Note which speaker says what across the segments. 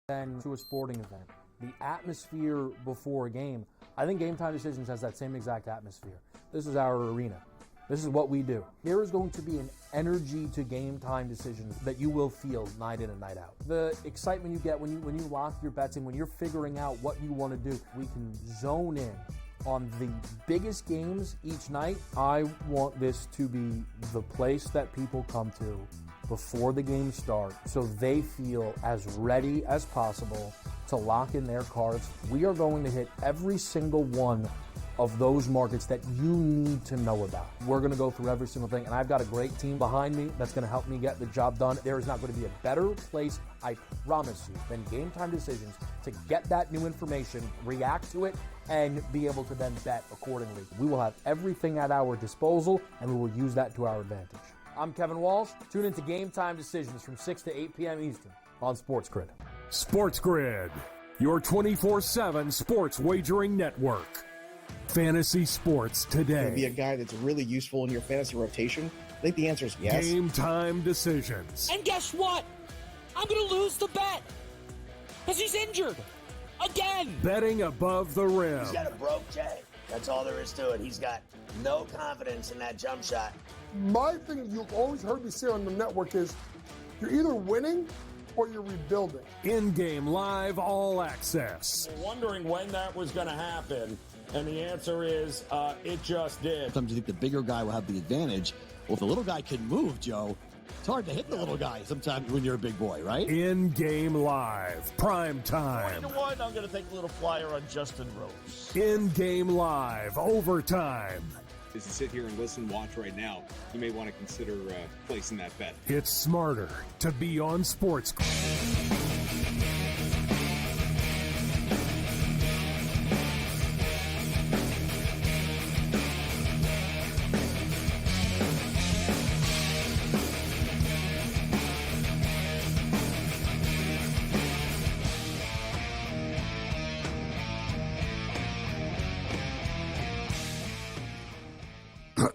Speaker 1: than to a sporting event. The atmosphere before a game, I think Game Time Decisions has that same exact atmosphere. This is our arena. This is what we do. There is going to be an energy to Game Time Decisions that you will feel night in and night out. The excitement you get when you lock your bets in, when you're figuring out what you want to do, we can zone in on the biggest games each night. I want this to be the place that people come to before the games start so they feel as ready as possible to lock in their cards. We are going to hit every single one of those markets that you need to know about. We're going to go through every single thing, and I've got a great team behind me that's going to help me get the job done. There is not going to be a better place, I promise you, than Game Time Decisions to get that new information, react to it, and be able to then bet accordingly. We will have everything at our disposal, and we will use that to our advantage. I'm Kevin Walsh. Tune into Game Time Decisions from 6 to 8 p.m. Eastern on SportsGrid.
Speaker 2: SportsGrid, your 24/7 sports wagering network. Fantasy sports today.
Speaker 3: Be a guy that's really useful in your fantasy rotation? I think the answer is yes.
Speaker 2: Game Time Decisions.
Speaker 4: And guess what? I'm going to lose the bet because he's injured again.
Speaker 2: Betting above the rim.
Speaker 5: He's got a broke J. That's all there is to it. He's got no confidence in that jump shot.
Speaker 6: My thing you've always heard me say on the network is you're either winning or you're rebuilding.
Speaker 2: In-game live all access.
Speaker 7: Wondering when that was going to happen, and the answer is it just did.
Speaker 8: Sometimes you think the bigger guy will have the advantage. Well, if the little guy can move, Joe, it's hard to hit the little guy sometimes when you're a big boy, right?
Speaker 2: In-game live, prime time.
Speaker 9: 20-1, I'm going to take a little flyer on Justin Rose.
Speaker 2: In-game live, overtime.
Speaker 10: As you sit here and listen, watch right now, you may want to consider placing that bet.
Speaker 2: It's smarter to be on SportsGrid.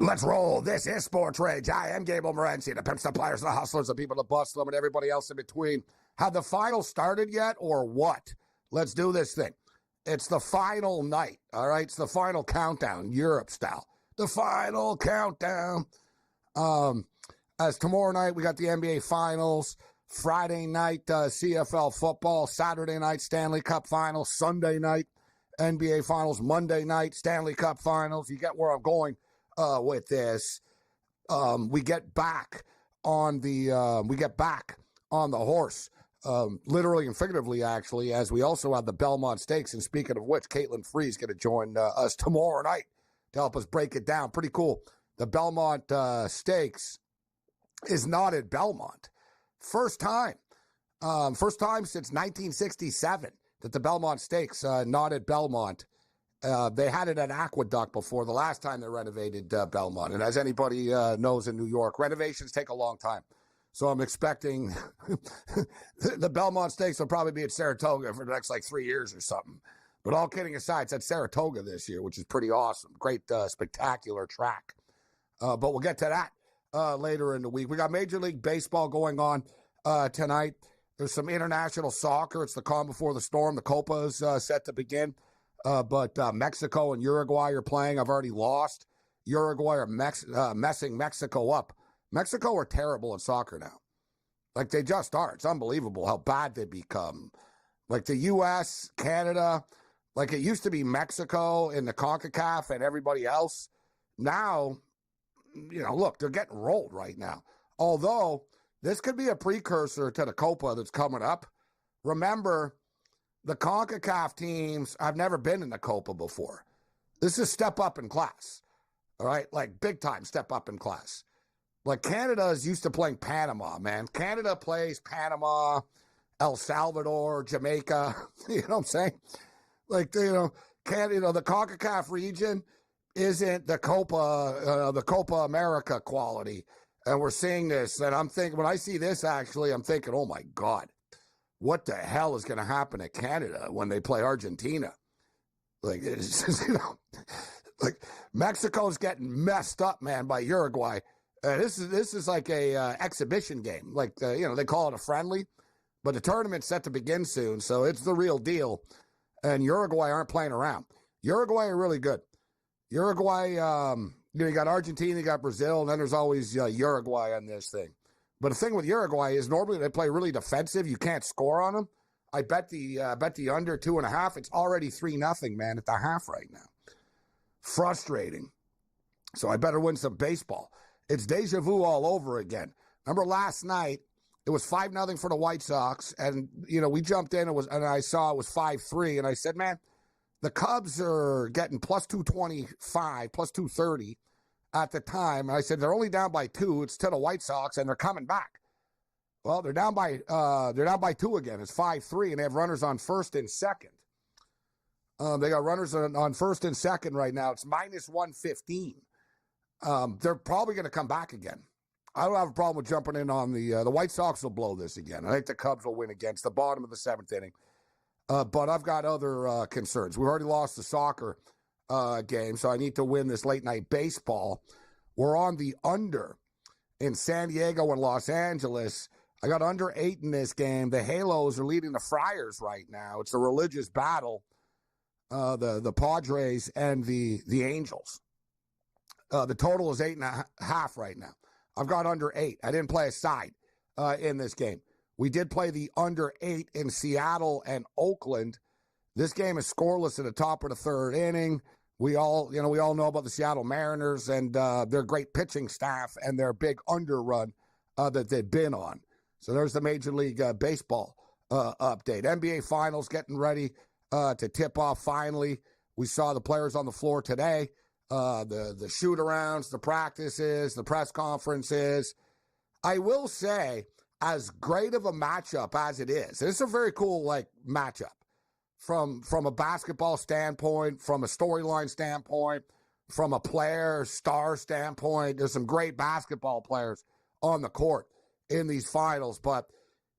Speaker 11: Let's roll. This is SportsRage. I am Gabriel Morency, the pimps, the players, the hustlers, the people that bust them, and everybody else in between. Have the final started yet or what? Let's do this thing. It's the final night, all right? It's the final countdown, Europe style. The final countdown. As tomorrow night, we got the NBA Finals. Friday night, CFL football. Saturday night, Stanley Cup Finals. Sunday night, NBA Finals. Monday night, Stanley Cup Finals. You get where I'm going. With this, we get back on the horse, literally and figuratively, actually, as we also have the Belmont Stakes. And speaking of which, Caitlin Free's going to join us tomorrow night to help us break it down. Pretty cool. The Belmont Stakes is not at Belmont. First time since 1967 that the Belmont Stakes not at Belmont. They had it at Aqueduct before the last time they renovated Belmont. And as anybody knows in New York, renovations take a long time. So I'm expecting the Belmont Stakes will probably be at Saratoga for the next 3 years or something. But all kidding aside, it's at Saratoga this year, which is pretty awesome. Great, spectacular track. But we'll get to that later in the week. We got Major League Baseball going on tonight. There's some international soccer. It's the calm before the storm. The Copa is set to begin. But Mexico and Uruguay are playing. I've already lost. Uruguay are messing Mexico up. Mexico are terrible at soccer now. They just are. It's unbelievable how bad they become. The U.S., Canada, it used to be Mexico in the CONCACAF and everybody else. Now, look, they're getting rolled right now. Although, this could be a precursor to the Copa that's coming up. Remember, the CONCACAF teams, I've never been in the Copa before. This is step up in class, all right? Big time step up in class. Canada is used to playing Panama, man. Canada plays Panama, El Salvador, Jamaica. You know what I'm saying? Canada, the CONCACAF region isn't the Copa America quality. And we're seeing this, and I'm thinking, when I see this, actually, I'm thinking, oh, my God. What the hell is going to happen to Canada when they play Argentina? Mexico's getting messed up, man, by Uruguay. This is like a exhibition game. They call it a friendly. But the tournament's set to begin soon, so it's the real deal. And Uruguay aren't playing around. Uruguay are really good. Uruguay, you got Argentina, you got Brazil, and then there's always Uruguay on this thing. But the thing with Uruguay is normally they play really defensive. You can't score on them. I bet the under 2.5. It's already 3-0, man, at the half right now. Frustrating. So I better win some baseball. It's deja vu all over again. Remember last night, it was 5-0 for the White Sox, and we jumped in. And I saw it was 5-3, and I said, man, the Cubs are getting plus 225, plus 230 at the time. And I said they're only down by 2. It's to the White Sox, and they're coming back. Well, they're down by 2 again. It's 5-3, and they have runners on first and second. They got runners on first and second right now. It's minus 115. They're probably going to come back again. I don't have a problem with jumping in on the White Sox will blow this again. I think the Cubs will win against the bottom of the 7th inning. But I've got other concerns. We've already lost the soccer game, so I need to win this late-night baseball. We're on the under in San Diego and Los Angeles. I got under 8 in this game. The Halos are leading the Friars right now. It's a religious battle, the Padres and the Angels. The total is 8.5 right now. I've got under 8. I didn't play a side in this game. We did play the under 8 in Seattle and Oakland. This game is scoreless at the top of the 3rd inning. We all know about the Seattle Mariners and their great pitching staff and their big under run that they've been on. So there's the Major League Baseball update. NBA Finals getting ready to tip off finally. We saw the players on the floor today. The shoot-arounds, the practices, the press conferences. I will say, as great of a matchup as it is, it's a very cool matchup from a basketball standpoint, from a storyline standpoint, from a player star standpoint. There's some great basketball players on the court in these finals, but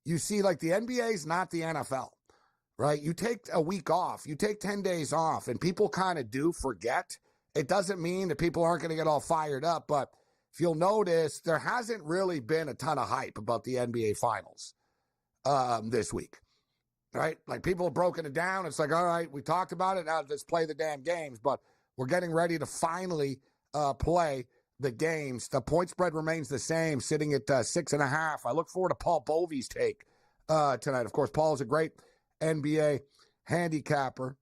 Speaker 11: you see, the NBA is not the NFL, right? You take a week off, you take 10 days off, and people kind of do forget. It doesn't mean that people aren't going to get all fired up, but if you'll notice, there hasn't really been a ton of hype about the NBA Finals this week, right? People have broken it down. It's all right, we talked about it. Now let's play the damn games, but we're getting ready to finally play the games. The point spread remains the same, sitting at 6.5. I look forward to Paul Bovey's take tonight. Of course, Paul is a great NBA handicapper.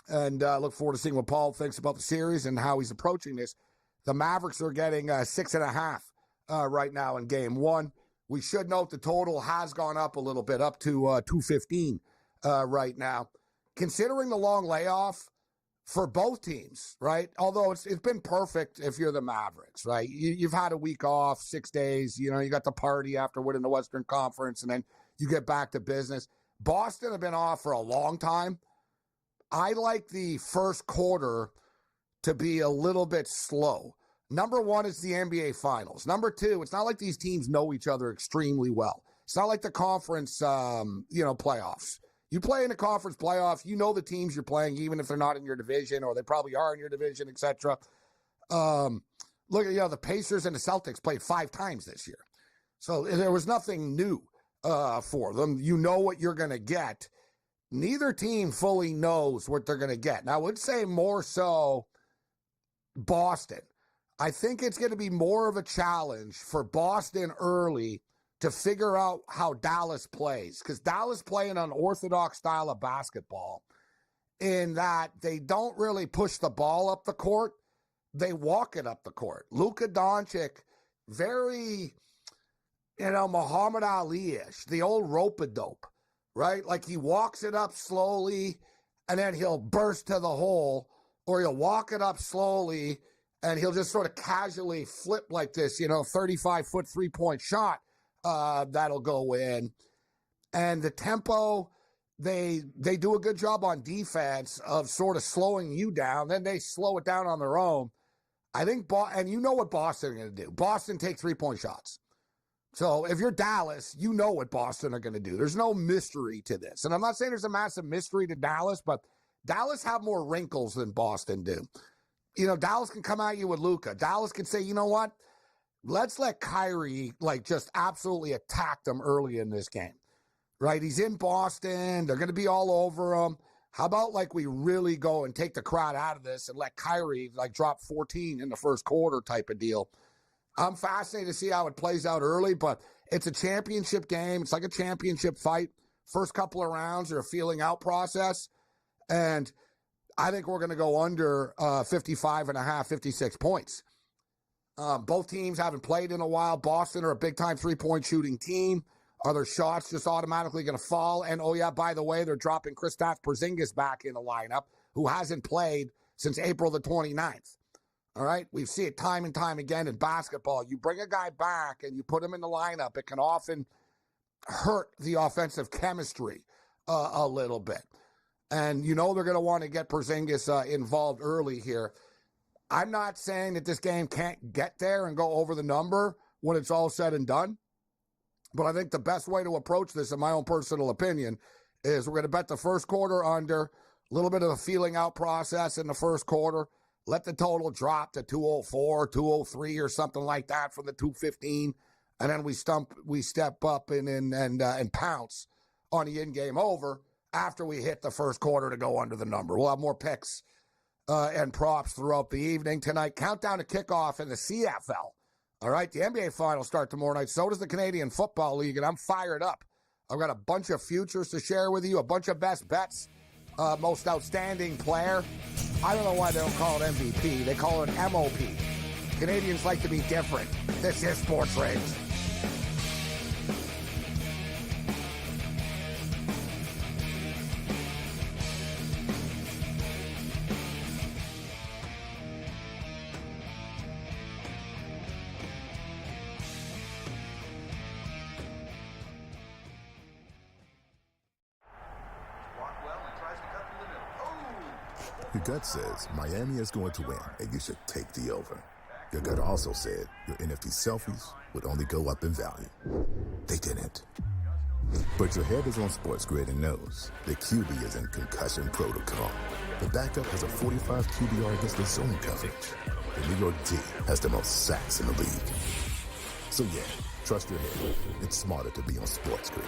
Speaker 11: And look forward to seeing what Paul thinks about the series and how he's approaching this. The Mavericks are getting 6.5 right now in game 1. We should note the total has gone up a little bit, up to 215 right now. Considering the long layoff for both teams, right? Although it's been perfect if you're the Mavericks, right? You've had a week off, 6 days. You got the party after winning the Western Conference, and then you get back to business. Boston have been off for a long time. I like the first quarter to be a little bit slow. Number 1 is the NBA Finals. Number 2, it's not like these teams know each other extremely well. It's not like the conference, playoffs. You play in a conference playoff, you know the teams you're playing, even if they're not in your division, or they probably are in your division, etc. Look at the Pacers and the Celtics played 5 times this year. So there was nothing new for them. You know what you're going to get. Neither team fully knows what they're going to get. Now, I would say more so Boston. I think it's going to be more of a challenge for Boston early to figure out how Dallas plays, because Dallas play an unorthodox style of basketball in that they don't really push the ball up the court. They walk it up the court. Luka Doncic, very, Muhammad Ali-ish, the old rope-a-dope. Right? He walks it up slowly, and then he'll burst to the hole, or he'll walk it up slowly, and he'll just sort of casually flip like this, 35-foot 3-point shot that'll go in. And the tempo, they do a good job on defense of sort of slowing you down. Then they slow it down on their own. I think, and you know what Boston are going to do. Boston take 3-point shots. So if you're Dallas, you know what Boston are going to do. There's no mystery to this. And I'm not saying there's a massive mystery to Dallas, but Dallas have more wrinkles than Boston do. Dallas can come at you with Luka. Dallas can say, you know what? Let's let Kyrie just absolutely attack them early in this game. right? He's in Boston. They're going to be all over him. How about like we really go and take the crowd out of this and let Kyrie like drop 14 in the first quarter type of deal? I'm fascinated to see how it plays out early, but it's a championship game. It's like a championship fight. First couple of rounds are a feeling out process. And I think we're going to go under 55.5, 56 points. Both teams haven't played in a while. Boston are a big-time three-point shooting team. Are their shots just automatically going to fall? And, oh, yeah, by the way, they're dropping Kristaps Porzingis back in the lineup, who hasn't played since April the 29th. All right? We see it time and time again in basketball. You bring a guy back and you put him in the lineup, it can often hurt the offensive chemistry a little bit. And you know they're going to want to get Porzingis involved early here. I'm not saying that this game can't get there and go over the number when it's all said and done. But I think the best way to approach this, in my own personal opinion, is we're going to bet the first quarter under, a little bit of a feeling out process in the first quarter. Let the total drop to 204, 203 or something like that from the 215. And then we step up and pounce on the in-game over after we hit the first quarter to go under the number. We'll have more picks and props throughout the evening tonight. Countdown to kickoff in the CFL. All right, the NBA Finals start tomorrow night. So does the Canadian Football League, and I'm fired up. I've got a bunch of futures to share with you, a bunch of best bets, most outstanding player. I don't know why they don't call it MVP. They call it MOP. Canadians like to be different. This is SportsRage.
Speaker 12: Your gut says Miami is going to win, and you should take the over. Your gut also said your NFT selfies would only go up in value. They didn't. But your head is on SportsGrid and knows the QB is in concussion protocol. The backup has a 45 QBR against the zone coverage. The New York D has the most sacks in the league. So yeah, trust your head. It's smarter to be on SportsGrid.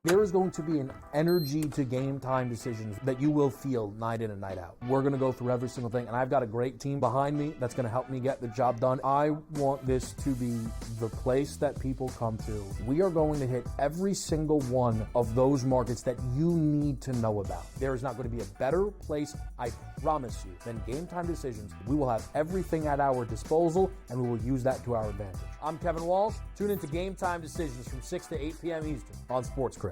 Speaker 1: There is going to be an energy to game time decisions that you will feel night in and night out. We're going to go through every single thing, and I've got a great team behind me that's going to help me get the job done. I want this to be the place that people come to. We are going to hit every single one of those markets that you need to know about. There is not going to be a better place, I promise you, than Game Time Decisions. We will have everything at our disposal, and we will use that to our advantage. I'm Kevin Walsh. Tune into Game Time Decisions from 6 to 8 p.m. Eastern on SportsGrid.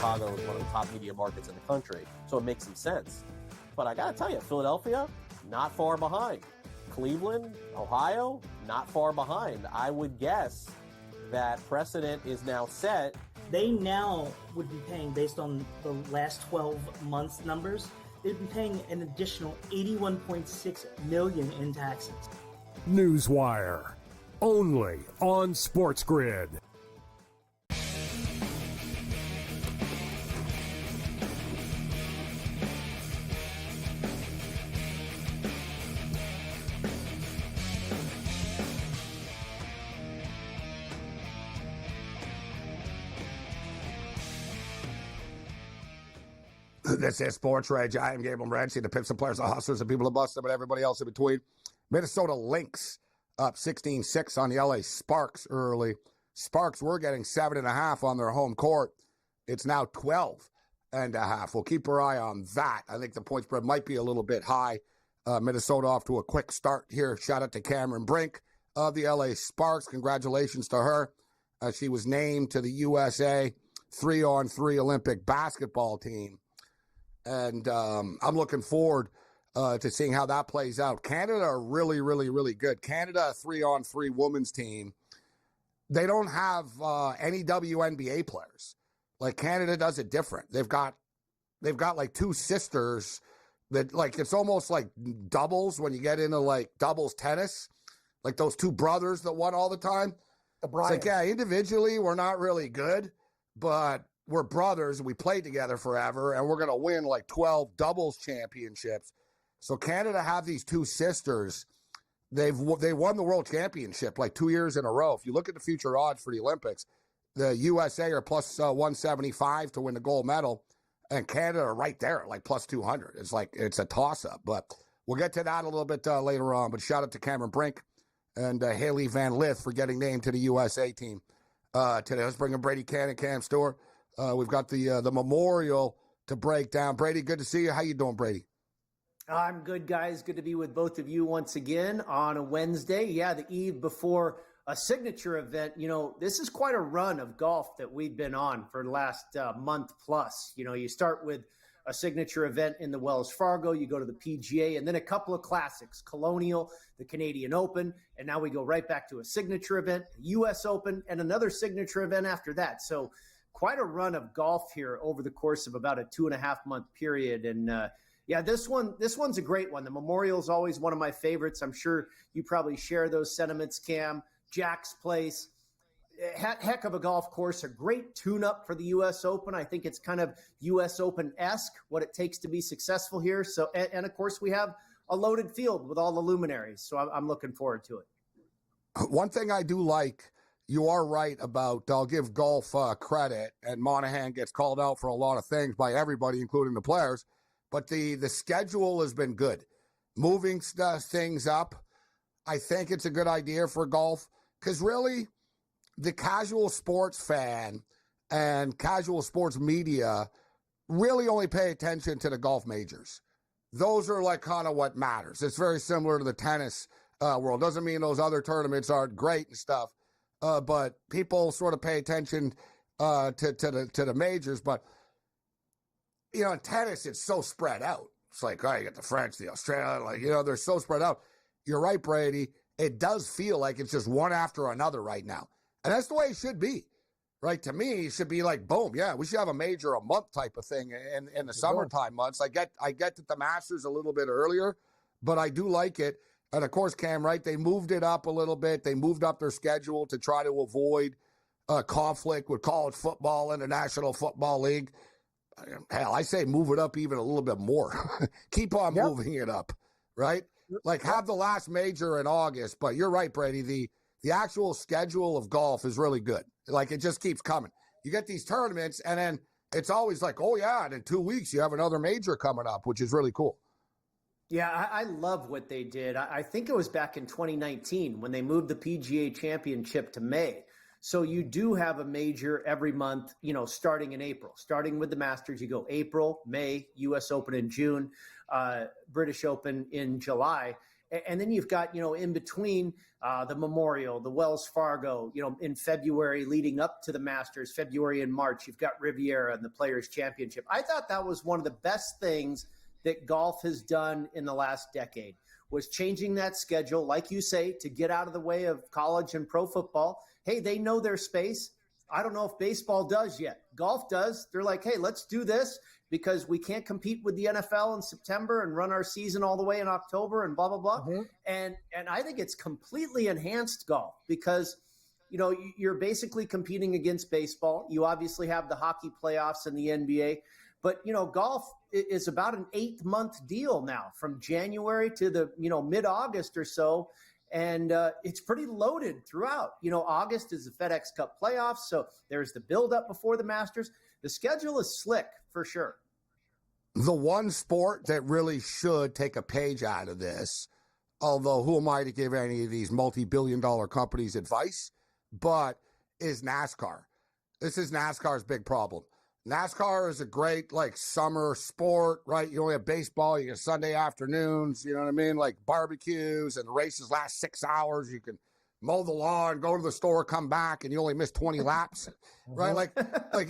Speaker 13: Chicago is one of the top media markets in the country, so it makes some sense. But I gotta tell you, Philadelphia, not far behind. Cleveland, Ohio, not far behind. I would guess that precedent is now set.
Speaker 14: They now would be paying, based on the last 12 months numbers, they'd be paying an additional $81.6 million in taxes.
Speaker 2: Newswire, only on SportsGrid.
Speaker 11: This is SportsRage. I am Gabriel Morency, the Pips and Players, the Hustlers, the people that bust them, and everybody else in between. Minnesota Lynx up 16-6 on the LA Sparks early. Sparks were getting 7.5 on their home court. It's now 12.5. We'll keep our eye on that. I think the point spread might be a little bit high. Minnesota off to a quick start here. Shout out to Cameron Brink of the LA Sparks. Congratulations to her. She was named to the USA 3-on-3 Olympic basketball team. And I'm looking forward to seeing how that plays out. Canada are really, really, really good. Canada, a 3-on-3 women's team. they don't have any WNBA players. Like Canada does it different. They've got like two sisters that, like, it's almost like doubles when you get into like doubles tennis, like those two brothers that won all the time. It's like, yeah, individually we're not really good, but we're brothers. We played together forever, and we're going to win like 12 doubles championships. So Canada have these two sisters. They won the world championship like 2 years in a row. If you look at the future odds for the Olympics, the USA are plus 175 to win the gold medal, and Canada are right there at like plus 200. It's like it's a toss-up, but we'll get to that a little bit later on. But shout out to Cameron Brink and Haley Van Lith for getting named to the USA team today. Let's bring in Brady Cannon, Cam Stewart. We've got the memorial to break down. Brady, good to see you. How you doing, Brady?
Speaker 15: I'm good, guys. Good to be with both of you once again on a Wednesday. Yeah, the eve before a signature event. You know, this is quite a run of golf that we've been on for the last month plus. You know, you start with a signature event in the Wells Fargo, you go to the PGA, and then a couple of classics, Colonial, the Canadian Open, and now we go right back to a signature event, US Open, and another signature event after that. So quite a run of golf here over the course of about a 2.5 month period. And yeah, this one's a great one. The Memorial is always one of my favorites. I'm sure you probably share those sentiments, Cam. Jack's Place, heck of a golf course, a great tune-up for the U.S. Open. I think it's kind of U.S. Open-esque, what it takes to be successful here. So, and of course, we have a loaded field with all the luminaries. So I'm looking forward to it.
Speaker 11: One thing I do like, you are right about, I'll give golf credit, and Monahan gets called out for a lot of things by everybody, including the players. But the schedule has been good. Moving things up, I think it's a good idea for golf because really the casual sports fan and casual sports media really only pay attention to the golf majors. Those are like kind of what matters. It's very similar to the tennis world. Doesn't mean those other tournaments aren't great and stuff, but people sort of pay attention to the majors. But you know, in tennis, it's so spread out. It's like, oh, you got the French, the Australian, like, you know, they're so spread out. You're right, Brady. It does feel like it's just one after another right now. And that's the way it should be, right? To me, it should be like, boom, yeah, we should have a major a month type of thing in the summertime months. I get that the Masters a little bit earlier, but I do like it. And, of course, Cam, right, they moved it up a little bit. They moved up their schedule to try to avoid conflict with college football and the National Football League. Hell, I say move it up even a little bit more. Keep on moving it up, right? Like have the last major in August. But you're right, Brady. The actual schedule of golf is really good. Like it just keeps coming. You get these tournaments, and then it's always like, oh, yeah, and in 2 weeks you have another major coming up, which is really cool.
Speaker 15: Yeah, I love what they did. I think it was back in 2019 when they moved the PGA Championship to May. So you do have a major every month, you know, starting in April. Starting with the Masters, you go April, May, U.S. Open in June, British Open in July. And then you've got, you know, in between the Memorial, the Wells Fargo, you know, in February leading up to the Masters, February and March, you've got Riviera and the Players' Championship. I thought that was one of the best things that golf has done in the last decade, was changing that schedule, like you say, to get out of the way of college and pro football. Hey, they know their space. I don't know if baseball does yet. Golf does. They're like, hey, let's do this because we can't compete with the NFL in September and run our season all the way in October and blah, blah, blah. Mm-hmm. And I think it's completely enhanced golf because, you know, you're basically competing against baseball. You obviously have the hockey playoffs and the NBA. But, you know, golf is about an 8-month deal now from January to the, you know, mid-August or so. And it's pretty loaded throughout. You know, August is the FedEx Cup playoffs, so there's the build-up before the Masters. The schedule is slick, for sure.
Speaker 11: The one sport that really should take a page out of this, although who am I to give any of these multi-billion-dollar companies advice, but is NASCAR. This is NASCAR's big problem. NASCAR is a great, like, summer sport, right? You only have baseball, you get Sunday afternoons, you know what I mean? Like barbecues, and the races last 6 hours. You can mow the lawn, go to the store, come back, and you only miss 20 laps, right? Like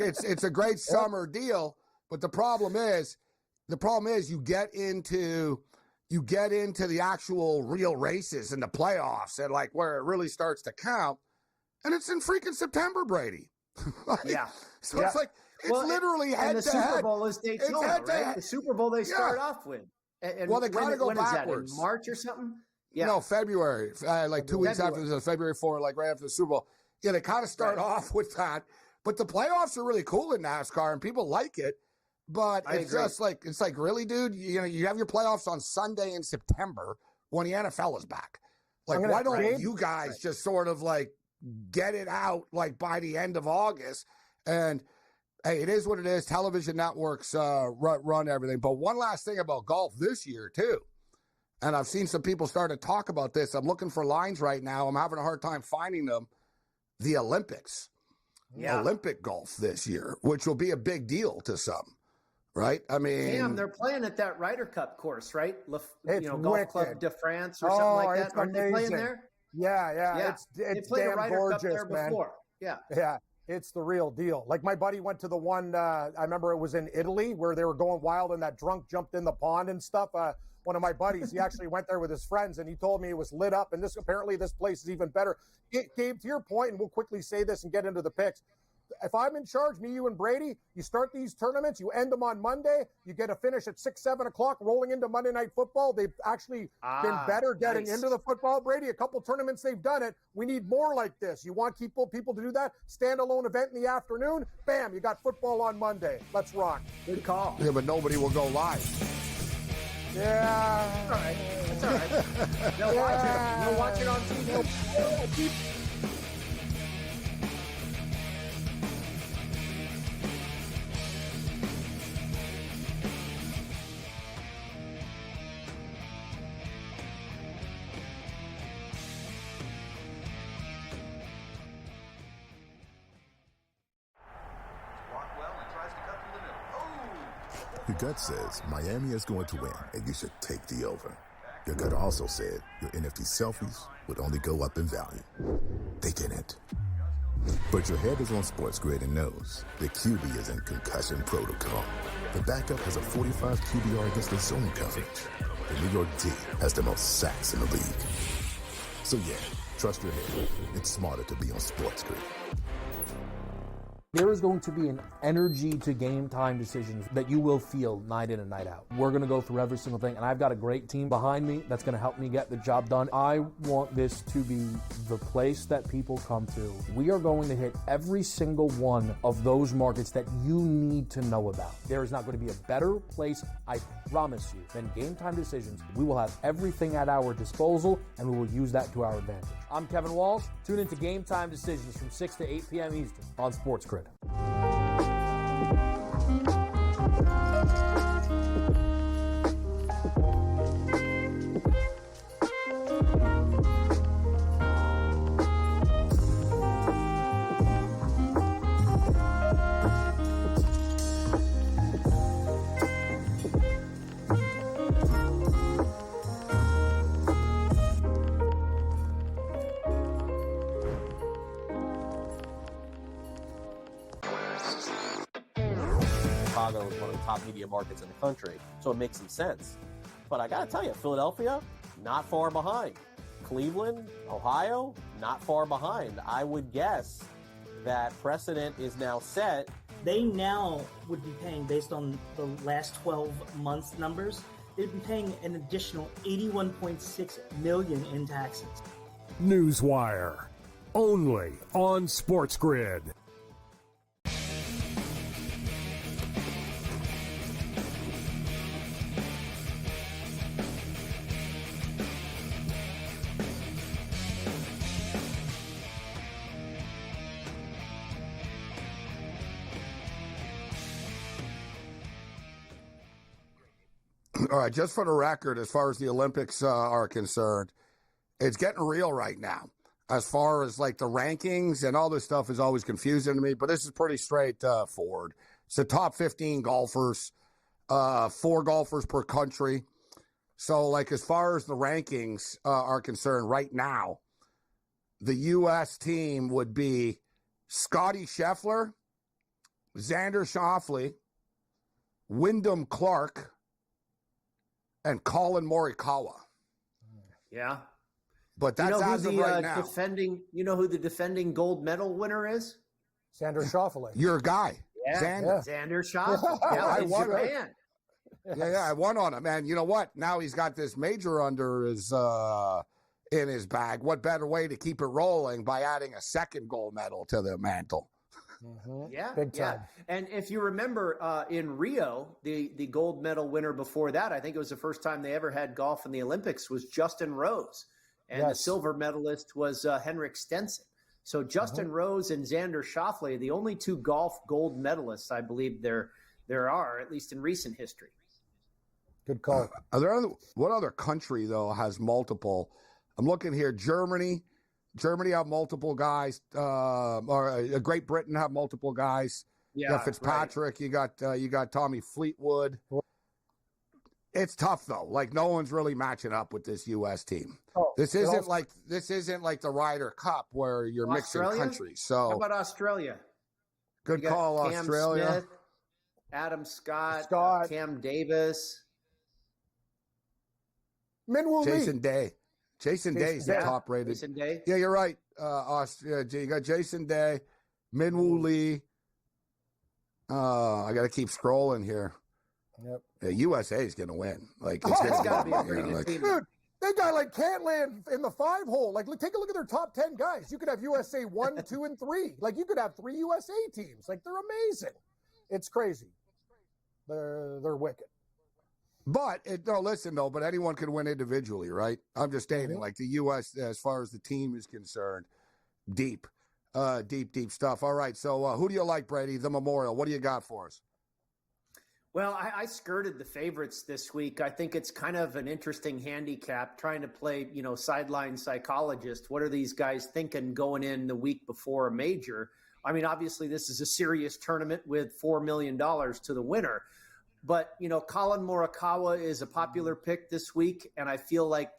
Speaker 11: it's a great summer deal. But the problem is you get into the actual real races and the playoffs and like where it really starts to count. and it's in freaking September, Brady.
Speaker 15: Yeah.
Speaker 11: So it's like, it's literally head
Speaker 15: and the
Speaker 11: to
Speaker 15: Super
Speaker 11: head.
Speaker 15: Bowl is Daytona, right? The Super Bowl they start off with. And
Speaker 11: well, they kind of go backwards.
Speaker 15: Is that, in March or something? Yeah.
Speaker 11: No, February. Like 2 weeks after the February 4, like right after the Super Bowl. Yeah, they kind of start off with that. But the playoffs are really cool in NASCAR, and people like it. But it's just like, it's like, really, dude? You know, you have your playoffs on Sunday in September when the NFL is back. Like, why don't you guys just sort of like get it out like by the end of August? And hey, it is what it is. Television networks run everything. But one last thing about golf this year too, and I've seen some people start to talk about this. I'm looking for lines right now. I'm having a hard time finding them. The Olympics, Olympic golf this year, which will be a big deal to some. Right? I mean,
Speaker 15: damn, they're playing at that Ryder Cup course, right? Golf
Speaker 16: wicked.
Speaker 15: Club de France or something like that. Aren't they playing there?
Speaker 16: Yeah. It's
Speaker 15: they played
Speaker 16: damn
Speaker 15: a Ryder
Speaker 16: gorgeous,
Speaker 15: Cup there
Speaker 16: man.
Speaker 15: before. Yeah.
Speaker 16: It's the real deal. Like my buddy went to the one. I remember it was in Italy where they were going wild and that drunk jumped in the pond and stuff. One of my buddies, he actually went there with his friends and he told me it was lit up. And this place is even better. Gabe, to your point, and we'll quickly say this and get into the picks. If I'm in charge, me, you, and Brady, you start these tournaments, you end them on Monday, you get a finish at 6, 7 o'clock, rolling into Monday Night Football. They've actually been better getting into the football, Brady. A couple tournaments they've done it. We need more like this. You want people to do that? Standalone event in the afternoon, bam, you got football on Monday. Let's rock.
Speaker 15: Good call.
Speaker 11: Yeah, but nobody will go live.
Speaker 16: Yeah.
Speaker 15: All right. That's all right. They'll watch it on TV.
Speaker 12: Your gut says Miami is going to win, and you should take the over. Your gut also said your NFT selfies would only go up in value. They didn't. But your head is on SportsGrid and knows the QB is in concussion protocol. The backup has a 45 QBR against the zone coverage. The New York D has the most sacks in the league. So yeah, trust your head. It's smarter to be on SportsGrid.
Speaker 1: There is going to be an energy to game time decisions that you will feel night in and night out. We're going to go through every single thing, and I've got a great team behind me that's going to help me get the job done. I want this to be the place that people come to. We are going to hit every single one of those markets that you need to know about. There is not going to be a better place, I promise you, than Game Time Decisions. We will have everything at our disposal, and we will use that to our advantage. I'm Kevin Walsh. Tune into Game Time Decisions from 6 to 8 p.m. Eastern on SportsGrid.
Speaker 13: Chicago is one of the top media markets in the country, so it makes some sense. But I gotta tell you, Philadelphia, not far behind. Cleveland, Ohio, not far behind. I would guess that precedent is now set.
Speaker 14: They now would be paying, based on the last 12 months numbers, they'd be paying an additional $81.6 million in taxes.
Speaker 2: Newswire, only on SportsGrid.
Speaker 11: All right, just for the record, as far as the Olympics are concerned, it's getting real right now. As far as like the rankings and all this stuff is always confusing to me, but this is pretty straightforward. It's the top 15 golfers, 4 golfers per country. So like as far as the rankings are concerned right now, the U.S. team would be Scotty Scheffler, Xander Schauffele, Wyndham Clark, and Colin Morikawa.
Speaker 15: Yeah.
Speaker 11: But that's as of right now.
Speaker 15: You know who the defending gold medal winner is?
Speaker 16: Xander Schauffele.
Speaker 11: Your guy.
Speaker 15: Yeah, Xander Schauffele.
Speaker 11: I
Speaker 15: he's
Speaker 11: won.
Speaker 15: your man.
Speaker 11: Yeah, I won on him. And you know what? Now he's got this major under his in his bag. What better way to keep it rolling by adding a second gold medal to the mantle?
Speaker 16: Mm-hmm.
Speaker 15: Yeah,
Speaker 16: big time.
Speaker 15: And if you remember in Rio, the gold medal winner before that, I think it was the first time they ever had golf in the Olympics, was Justin Rose. And the silver medalist was Henrik Stenson. So Justin Rose and Xander Schauffele, the only two golf gold medalists, I believe there are, at least in recent history.
Speaker 16: Good call.
Speaker 11: What other country, though, has multiple? I'm looking here. Germany have multiple guys. Great Britain have multiple guys.
Speaker 15: Yeah,
Speaker 11: you got Fitzpatrick. Right. You got Tommy Fleetwood. It's tough though. Like no one's really matching up with this U.S. team. This isn't like the Ryder Cup where you're mixing countries. So
Speaker 15: how about Australia?
Speaker 11: Good call,
Speaker 15: Cam
Speaker 11: Australia.
Speaker 15: Smith, Adam Scott, Cam Davis,
Speaker 16: Minwoo Lee.
Speaker 11: Jason Day is the top rated.
Speaker 15: Jason Day.
Speaker 11: Yeah, you're right. You got Jason Day, Minwoo Lee. I got to keep scrolling here.
Speaker 16: Yep.
Speaker 11: Yeah, USA is going to win. Like it's
Speaker 15: got to be a pretty good team.
Speaker 16: Dude, they got like can't land in the 5 hole. Like, take a look at their top 10 guys. You could have USA 1, 2, and 3. Like, you could have 3 USA teams. Like, they're amazing. It's crazy. They're wicked.
Speaker 11: But but anyone can win individually, right? I'm just stating, like the U.S. as far as the team is concerned, deep stuff. All right, so who do you like, Brady? The Memorial. What do you got for us?
Speaker 15: Well, I skirted the favorites this week. I think it's kind of an interesting handicap trying to play, sideline psychologist. What are these guys thinking going in the week before a major? I mean, obviously this is a serious tournament with $4 million to the winner. But, Colin Morikawa is a popular pick this week, and I feel like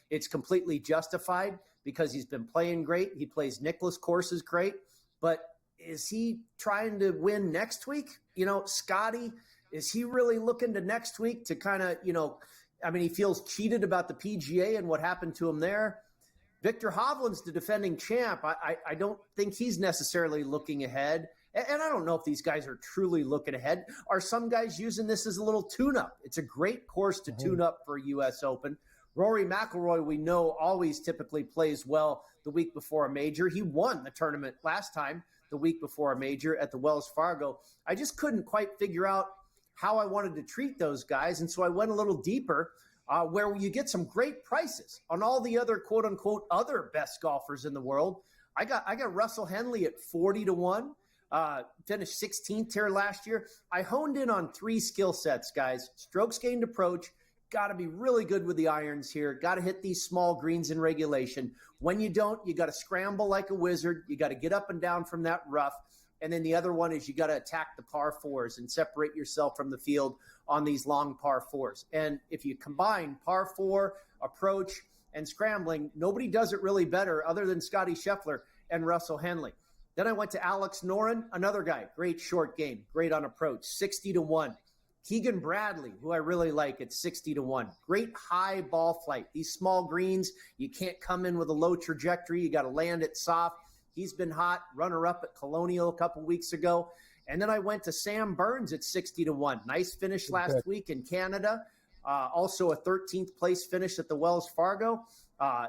Speaker 15: it's completely justified because he's been playing great. He plays Nicklaus courses great. But is he trying to win next week? Scotty, is he really looking to next week to kind of, he feels cheated about the PGA and what happened to him there. Victor Hovland's the defending champ. I don't think he's necessarily looking ahead. And I don't know if these guys are truly looking ahead. Are some guys using this as a little tune-up? It's a great course to tune up for a U.S. Open. Rory McIlroy, we know, always typically plays well the week before a major. He won the tournament last time, the week before a major at the Wells Fargo. I just couldn't quite figure out how I wanted to treat those guys, and so I went a little deeper where you get some great prices on all the other quote-unquote other best golfers in the world. I got Russell Henley at 40-1. Finished 16th here last year. I honed in on 3 skill sets, guys. Strokes gained approach. Got to be really good with the irons here. Got to hit these small greens in regulation. When you don't, you got to scramble like a wizard. You got to get up and down from that rough. And then the other one is you got to attack the par 4s and separate yourself from the field on these long par 4s. And if you combine par 4, approach, and scrambling, nobody does it really better other than Scotty Scheffler and Russell Henley. Then I went to Alex Noren, another guy, great short game, great on approach, 60-1. Keegan Bradley, who I really like at 60-1. Great high ball flight. These small greens, you can't come in with a low trajectory. You got to land it soft. He's been hot, runner-up at Colonial a couple weeks ago. And then I went to Sam Burns at 60-1. Nice finish last week in Canada. Also a 13th place finish at the Wells Fargo.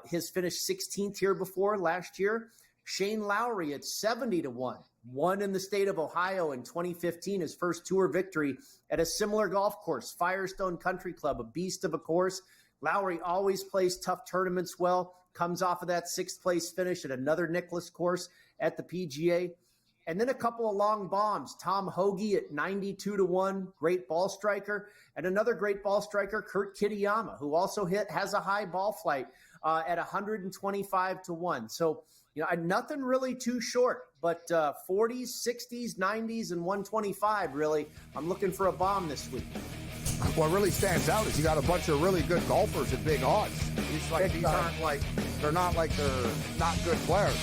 Speaker 15: His finished 16th here before last year. Shane Lowry at 70-1, won in the state of Ohio in 2015, his first tour victory at a similar golf course, Firestone Country Club, a beast of a course. Lowry always plays tough tournaments well, comes off of that 6th place finish at another Nicklaus course at the PGA. And then a couple of long bombs, Tom Hoagie at 92-1, great ball striker, and another great ball striker, Kurt Kitayama, who also has a high ball flight at 125-1. So, nothing really too short, but 40s, 60s, 90s, and 125, really. I'm looking for a bomb this week.
Speaker 11: What really stands out is you got a bunch of really good golfers at big odds. They're not like they're not good players.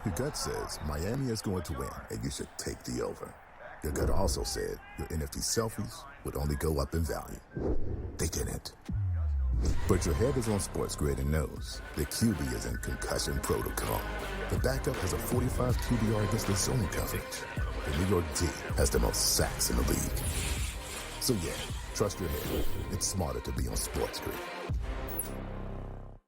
Speaker 12: Your gut says Miami is going to win, and you should take the over. Your gut also said your NFT selfies would only go up in value. They didn't. But your head is on SportsGrid and knows the QB is in concussion protocol. The backup has a 45 QBR against the zone coverage. The New York D has the most sacks in the league. So yeah, trust your head. It's smarter to be on SportsGrid.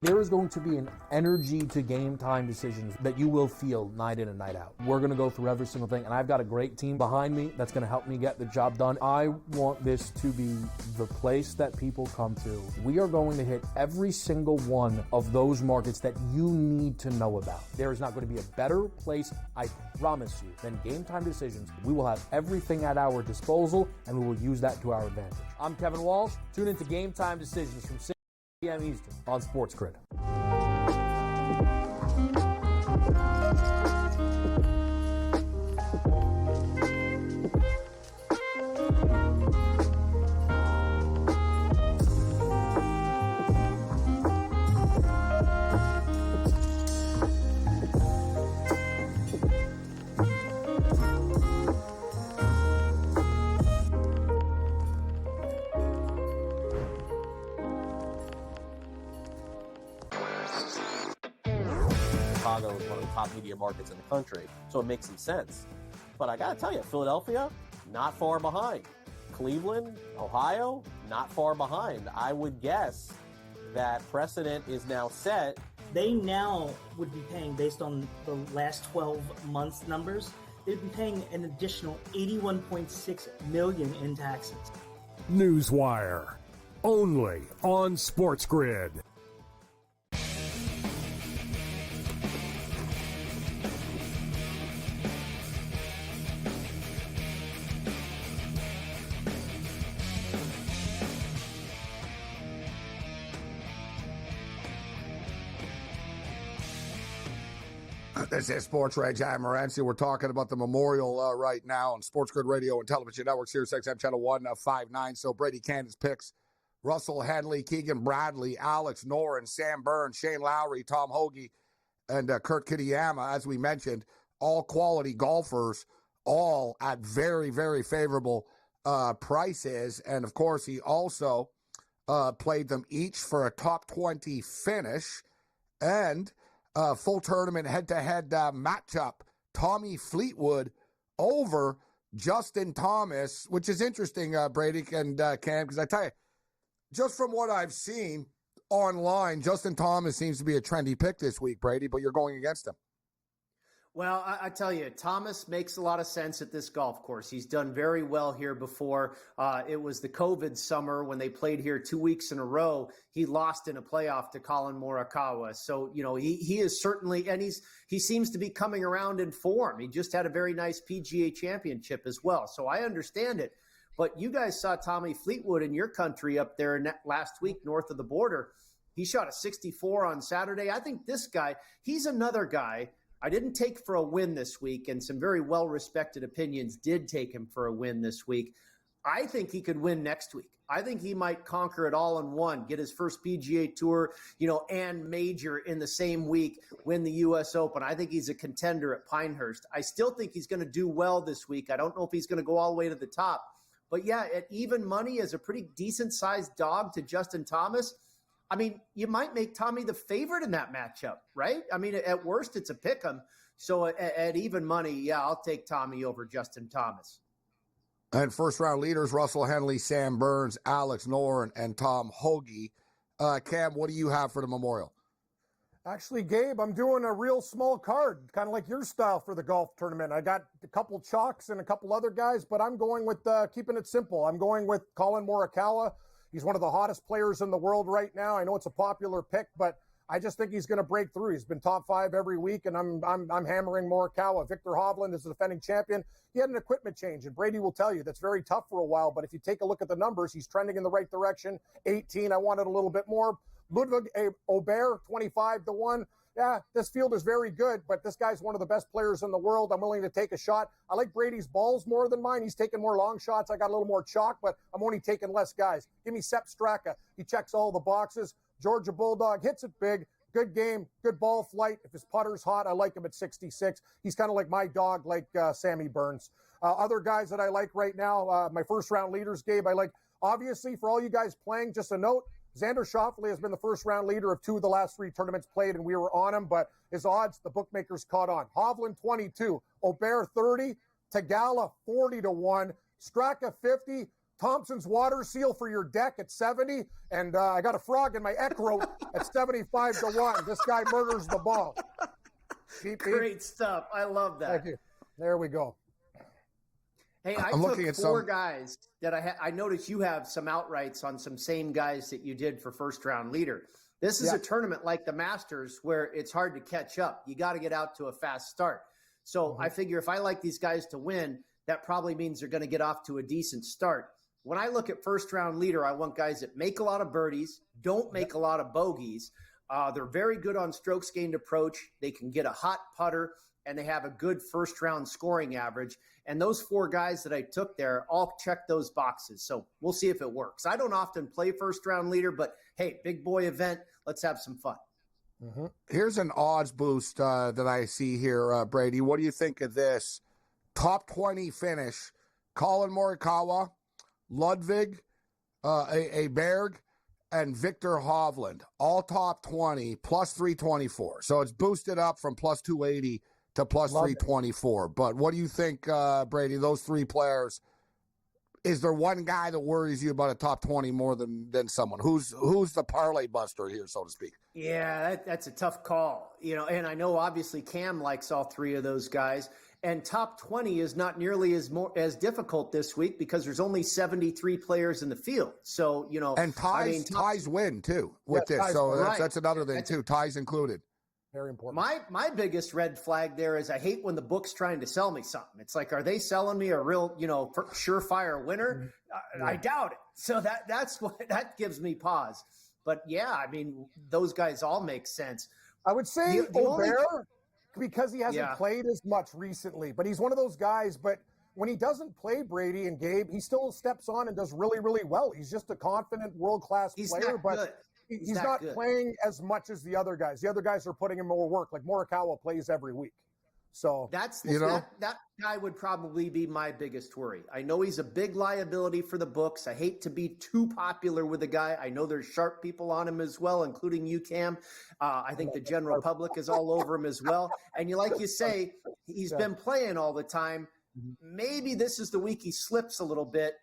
Speaker 1: There is going to be an energy to game time decisions that you will feel night in and night out. We're going to go through every single thing, and I've got a great team behind me that's going to help me get the job done. I want this to be the place that people come to. We are going to hit every single one of those markets that you need to know about. There is not going to be a better place, I promise you, than Game Time Decisions. We will have everything at our disposal, and we will use that to our advantage. I'm Kevin Walsh. Tune into Game Time Decisions from 6 p.m. Eastern on SportsGrid.
Speaker 13: Chicago is one of the top media markets in the country, so it makes some sense. But I gotta tell you, Philadelphia, not far behind. Cleveland, Ohio, not far behind. I would guess that precedent is now set.
Speaker 14: They now would be paying, based on the last 12 months numbers, they'd be paying an additional $81.6 million in taxes.
Speaker 2: Newswire, only on SportsGrid.
Speaker 11: This is SportsRage. I'm Morency. We're talking about the Memorial right now on SportsGrid Radio and Television Network, Sirius XM Channel 159. So Brady Candace picks Russell Henley, Keegan Bradley, Alex Noren, Sam Burns, Shane Lowry, Tom Hoagie, and Kurt Kitayama. As we mentioned, all quality golfers, all at very, very favorable prices. And, of course, he also played them each for a top 20 finish. And full tournament head-to-head matchup, Tommy Fleetwood over Justin Thomas, which is interesting, Brady and Cam, because I tell you, just from what I've seen online, Justin Thomas seems to be a trendy pick this week, Brady, but you're going against him.
Speaker 15: Well, I tell you, Thomas makes a lot of sense at this golf course. He's done very well here before. It was the COVID summer when they played here 2 weeks in a row. He lost in a playoff to Colin Morikawa. So, you know, he is certainly, and he seems to be coming around in form. He just had a very nice PGA championship as well. So I understand it. But you guys saw Tommy Fleetwood in your country up there last week north of the border. He shot a 64 on Saturday. I think this guy, he's another guy I didn't take for a win this week, and some very well-respected opinions did take him for a win this week. I think he could win next week. I think he might conquer it all in one, get his first PGA Tour, and major in the same week, win the U.S. Open. I think he's a contender at Pinehurst. I still think he's going to do well this week. I don't know if he's going to go all the way to the top. But, yeah, at even money as a pretty decent-sized dog to Justin Thomas, I mean, you might make Tommy the favorite in that matchup, right? I mean, at worst, it's a pick 'em. So at even money, yeah, I'll take Tommy over Justin Thomas.
Speaker 11: And first-round leaders, Russell Henley, Sam Burns, Alex Noren, and Tom Hoagie. Cam, what do you have for the Memorial?
Speaker 16: Actually, Gabe, I'm doing a real small card, kind of like your style for the golf tournament. I got a couple chalks and a couple other guys, but I'm going with keeping it simple. I'm going with Colin Morikawa. He's one of the hottest players in the world right now. I know it's a popular pick, but I just think he's going to break through. He's been top 5 every week, and I'm hammering Morikawa. Victor Hovland is the defending champion. He had an equipment change, and Brady will tell you that's very tough for a while. But if you take a look at the numbers, he's trending in the right direction. 18, I wanted a little bit more. Ludwig Aubert, 25-1. Yeah, this field is very good, but this guy's one of the best players in the world. I'm willing to take a shot. I like Brady's balls more than mine. He's taking more long shots. I got a little more chalk, but I'm only taking less guys. Give me Sepp Straka. He checks all the boxes. Georgia Bulldog hits it big. good game, good ball flight. If his putter's hot, I like him at 66. He's kind of like my dog, like Sammy Burns. Other guys that I like right now, my first-round leaders, Gabe, I like, obviously, for all you guys playing, just a note, Xander Schauffele has been the first-round leader of 2 of the last 3 tournaments played, and we were on him, but his odds, the bookmakers caught on. Hovland, 22. Aubert, 30. Tagala, 40-1. Straka, 50. Thompson's water seal for your deck at 70. And I got a frog in my Eckroat at 75-1. This guy murders the ball.
Speaker 15: Great stuff. I love that.
Speaker 16: Thank you. There we go.
Speaker 15: Hey, I took 4 guys that I noticed you have some outrights on some same guys that you did for first round leader. This is a tournament like the Masters where it's hard to catch up. You got to get out to a fast start. So I figure if I like these guys to win, that probably means they're going to get off to a decent start. When I look at first round leader, I want guys that make a lot of birdies, don't make a lot of bogeys. They're very good on strokes gained approach. They can get a hot putter, and they have a good first round scoring average. And those 4 guys that I took there all check those boxes. So we'll see if it works. I don't often play first round leader, but hey, big boy event. Let's have some fun.
Speaker 11: Here's an odds boost that I see here, Brady. What do you think of this? Top 20 finish, Colin Morikawa, Ludwig, Berg, and Victor Hovland, all top 20, plus 324. So it's boosted up from plus 280 to plus 324. But what do you think, Brady, those 3 players? Is there one guy that worries you about a top 20 more than someone? Who's the parlay buster here, so to speak?
Speaker 15: Yeah, that's a tough call. And I know obviously Cam likes all 3 of those guys. And top 20 is not nearly as difficult this week because there's only 73 players in the field. So,
Speaker 11: and ties win too with this. So that's another thing too. Ties included.
Speaker 16: Very important.
Speaker 15: My biggest red flag there is I hate when the book's trying to sell me something. It's like, are they selling me a real, surefire winner? I doubt it. So that's that gives me pause. But yeah, I mean, those guys all make sense.
Speaker 16: I would say Aubert, because he hasn't played as much recently, but he's one of those guys. But when he doesn't play, Brady and Gabe, he still steps on and does really, really well. He's just a confident world-class player, but he's not playing as much as the other guys. The other guys are putting in more work. Like Morikawa plays every week. So
Speaker 15: that guy would probably be my biggest worry. I know he's a big liability for the books. I hate to be too popular with the guy. I know there's sharp people on him as well, including you, Cam. I think the general public is all over him as well. And like you say, he's been playing all the time. Maybe this is the week he slips a little bit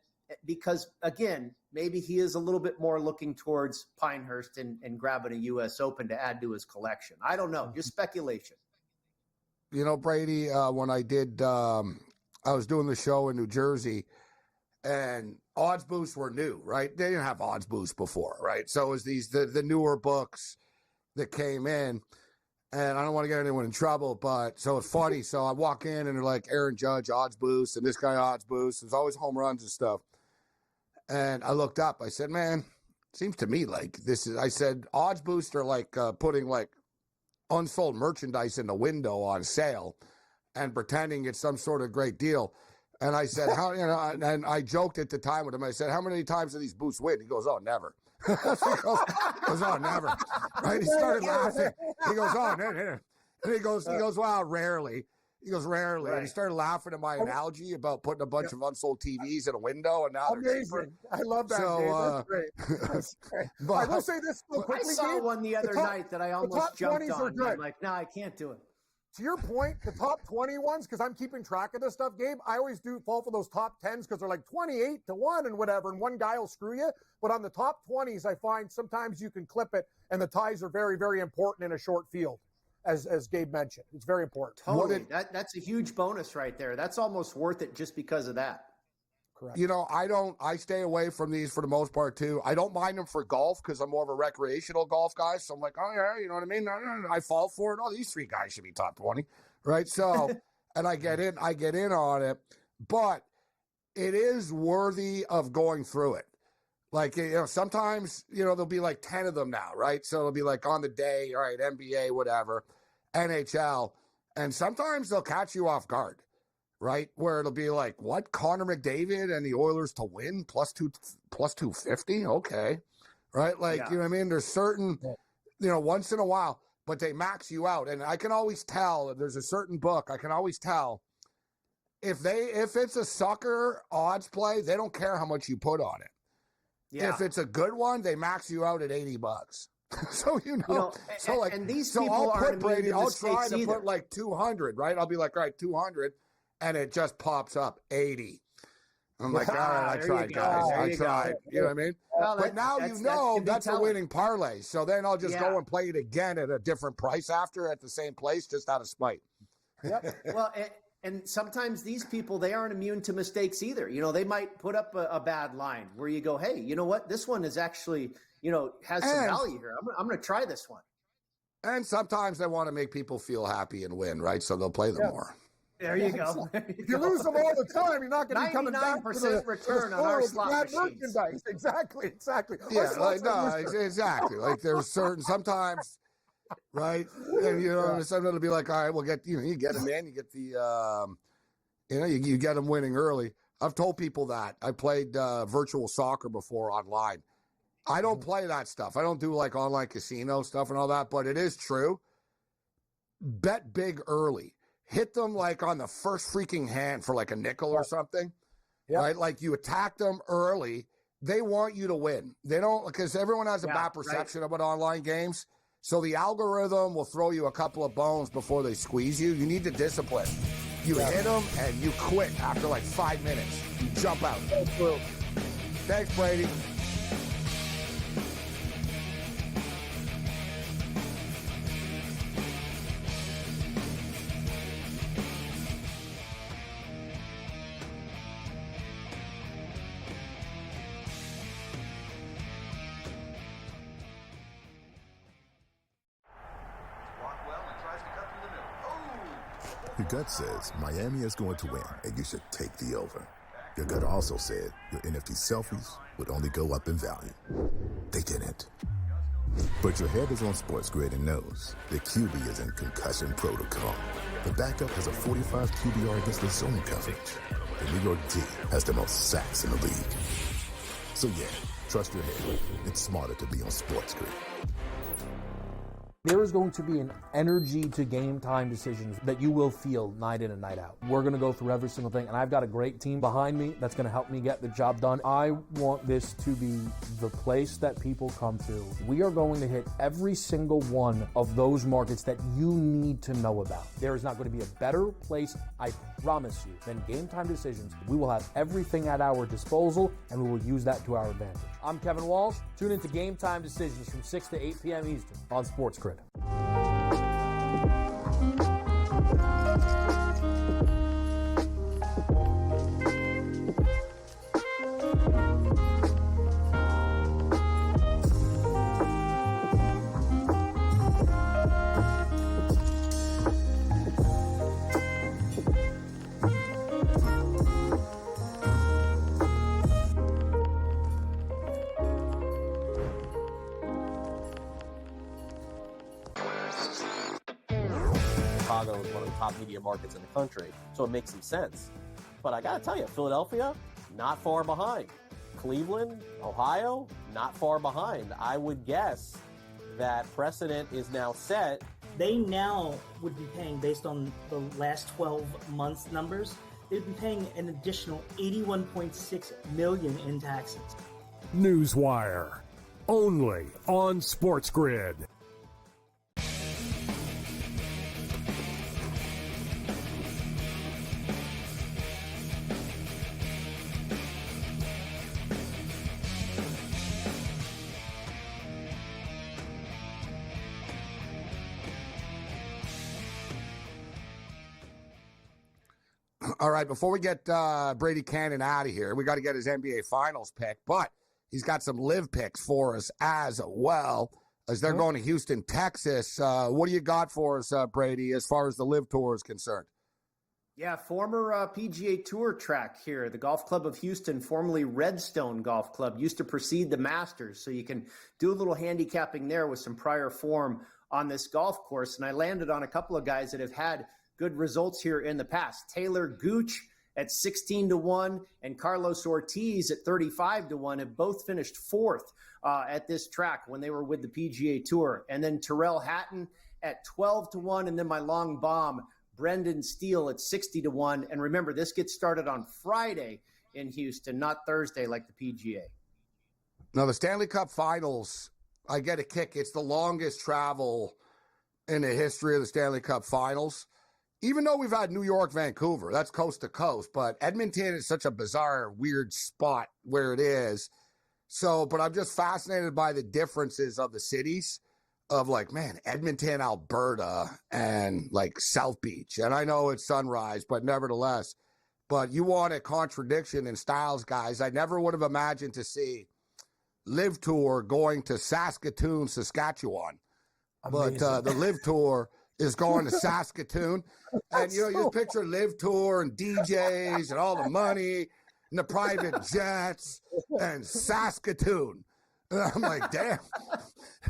Speaker 15: because, again, maybe he is a little bit more looking towards Pinehurst and grabbing a U.S. Open to add to his collection. I don't know. Just speculation.
Speaker 11: Brady, when I did, I was doing the show in New Jersey, and odds boosts were new, right? They didn't have odds boosts before, right? So it was the newer books that came in, and I don't want to get anyone in trouble, but so it's funny. So I walk in, and they're like, Aaron Judge odds boost, and this guy odds boost. There's always home runs and stuff. And I looked up. I said, man, seems to me like this is. I said, odds boosts are like putting like unsold merchandise in the window on sale and pretending it's some sort of great deal. And I said, and I joked at the time with him. I said, how many times do these boosts win? He goes, oh, never. He goes, oh, never. Right? He started laughing. He goes, oh, never. And he goes, well, rarely. He goes, rarely. Right. And he started laughing at my analogy about putting a bunch of unsold TVs in a window, and now they're cheaper.
Speaker 16: I love that. So, that's great. But I will say this real quickly.
Speaker 15: I saw one the other night that I almost jumped on. I'm like, no, I can't do it.
Speaker 16: To your point, the top 20 ones, because I'm keeping track of this stuff, Gabe, I always do fall for those top 10s because they're like 28-1 and whatever, and one guy will screw you. But on the top 20s, I find sometimes you can clip it, and the ties are very, very important in a short field. As Gabe mentioned, it's very important.
Speaker 15: Totally. That's a huge bonus right there. That's almost worth it just because of that.
Speaker 16: Correct.
Speaker 11: I stay away from these for the most part too. I don't mind them for golf because I'm more of a recreational golf guy. So I'm like, oh yeah, you know what I mean? I fall for it. Oh, these 3 guys should be top 20. Right. So, and I get in on it, but it is worthy of going through it. Like, sometimes, there'll be like 10 of them now, right? So it'll be like on the day, all right, NBA, whatever, NHL. And sometimes they'll catch you off guard, right? Where it'll be like, what? Connor McDavid and the Oilers to win plus 250? Okay. Right? Like, you know what I mean? There's certain, once in a while, but they max you out. And I can always tell, there's a certain book, I can always tell if it's a sucker odds play, they don't care how much you put on it.
Speaker 15: Yeah.
Speaker 11: If it's a good one, they max you out at $80. So
Speaker 15: and these people
Speaker 11: I'll
Speaker 15: aren't
Speaker 11: put Brady.
Speaker 15: immune to
Speaker 11: I'll try to
Speaker 15: either.
Speaker 11: put like 200, right? I'll be like, all right, 200, and it just pops up 80. I'm like, all right, I tried, guys. I tried. You know what I mean?
Speaker 15: Well,
Speaker 11: but now that's a winning parlay. So then I'll just go and play it again at a different price after at the same place, just out of spite.
Speaker 15: Yep. Well, and sometimes these people, they aren't immune to mistakes either. They might put up a bad line where you go, hey, you know what? This one is actually, has some value here. I'm going to try this one.
Speaker 11: And sometimes they want to make people feel happy and win, right? So they'll play them more.
Speaker 15: There you go.
Speaker 16: If you lose them all the time, you're not going to be coming back to the
Speaker 15: return on our slot machines.
Speaker 16: Merchandise. Exactly.
Speaker 11: Yeah, exactly. Like there's certain sometimes, right? And sometimes it'll be like, all right, we'll get you get them in, you get the you get them winning early. I've told people that. I played virtual soccer before online. I don't play that stuff. I don't do like online casino stuff and all that, but it is true. Bet big early. Hit them like on the first freaking hand for like a nickel or something, right? Like you attack them early. They want you to win. They don't, because everyone has a bad perception about online games. So the algorithm will throw you a couple of bones before they squeeze you. You need to discipline. You hit them and you quit after like 5 minutes. You jump out. Thanks, Brady.
Speaker 12: Your gut says Miami is going to win, and you should take the over. Your gut also said your NFT selfies would only go up in value. They didn't. But your head is on SportsGrid and knows the QB is in concussion protocol. The backup has a 45 QBR against the zone coverage. The New York D has the most sacks in the league. So yeah, trust your head. It's smarter to be on SportsGrid.
Speaker 1: There is going to be an energy to game time decisions that you will feel night in and night out. We're going to go through every single thing, and I've got a great team behind me that's going to help me get the job done. I want this to be the place that people come to. We are going to hit every single one of those markets that you need to know about. There is not going to be a better place, I promise you, than Game Time Decisions. We will have everything at our disposal, and we will use that to our advantage. I'm Kevin Walsh. Tune into Game Time Decisions from 6 to 8 p.m. Eastern on SportsGrid.
Speaker 13: Chicago is one of the top media markets in the country, so it makes some sense. But I gotta tell you, Philadelphia, not far behind. Cleveland, Ohio, not far behind. I would guess that precedent is now set.
Speaker 14: They now would be paying, based on the last 12 months numbers, they'd be paying an additional $81.6 million in taxes.
Speaker 2: Newswire, only on SportsGrid.
Speaker 11: All right, before we get Brady Cannon out of here, we got to get his NBA Finals pick, but he's got some live picks for us as well, as they're going to Houston, Texas. What do you got for us, Brady, as far as the live tour is concerned?
Speaker 15: Yeah, former PGA Tour track here, the Golf Club of Houston, formerly Redstone Golf Club, used to precede the Masters, so you can do a little handicapping there with some prior form on this golf course, and I landed on a couple of guys that have had good results here in the past. Taylor Gooch at 16-1, and Carlos Ortiz at 35-1 have both finished fourth at this track when they were with the PGA Tour. And then Tyrrell Hatton at 12-1, and then my long bomb, Brendan Steele at 60-1. And remember, this gets started on Friday in Houston, not Thursday like the PGA.
Speaker 11: Now, the Stanley Cup Finals, I get a kick. It's the longest travel in the history of the Stanley Cup Finals. Even though we've had New York, Vancouver, that's coast to coast, but Edmonton is such a bizarre, weird spot where it is. So, but I'm just fascinated by the differences of the cities of like, man, Edmonton, Alberta, and like South Beach. And I know it's Sunrise, but nevertheless, but you want a contradiction in styles, guys. I never would have imagined to see Live Tour going to Saskatoon, Saskatchewan. Amazing. But the Live Tour is going to Saskatoon. And, you just picture Live Tour and DJs and all the money and the private jets and Saskatoon. And I'm like, damn.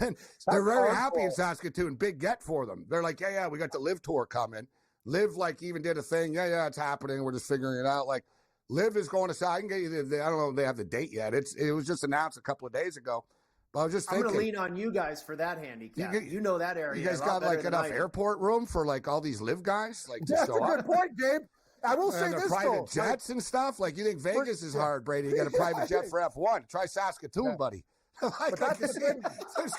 Speaker 11: And they're very happy in Saskatoon. Big get for them. They're like, yeah, we got the Live Tour coming. Live like even did a thing. Yeah, it's happening. We're just figuring it out. Like, Live is going to. I can get you. I don't know if they have the date yet. It was just announced a couple of days ago. But I was just thinking. I'm
Speaker 15: going to lean on you guys for that handicap. You know that area.
Speaker 11: You guys got like enough airport room for like all these Live guys. Like,
Speaker 16: that's a good point, Gabe. I will say this
Speaker 11: private jets and stuff. Like, you think Vegas is hard, Brady? You got a private jet for F1. Try Saskatoon, buddy. Like, this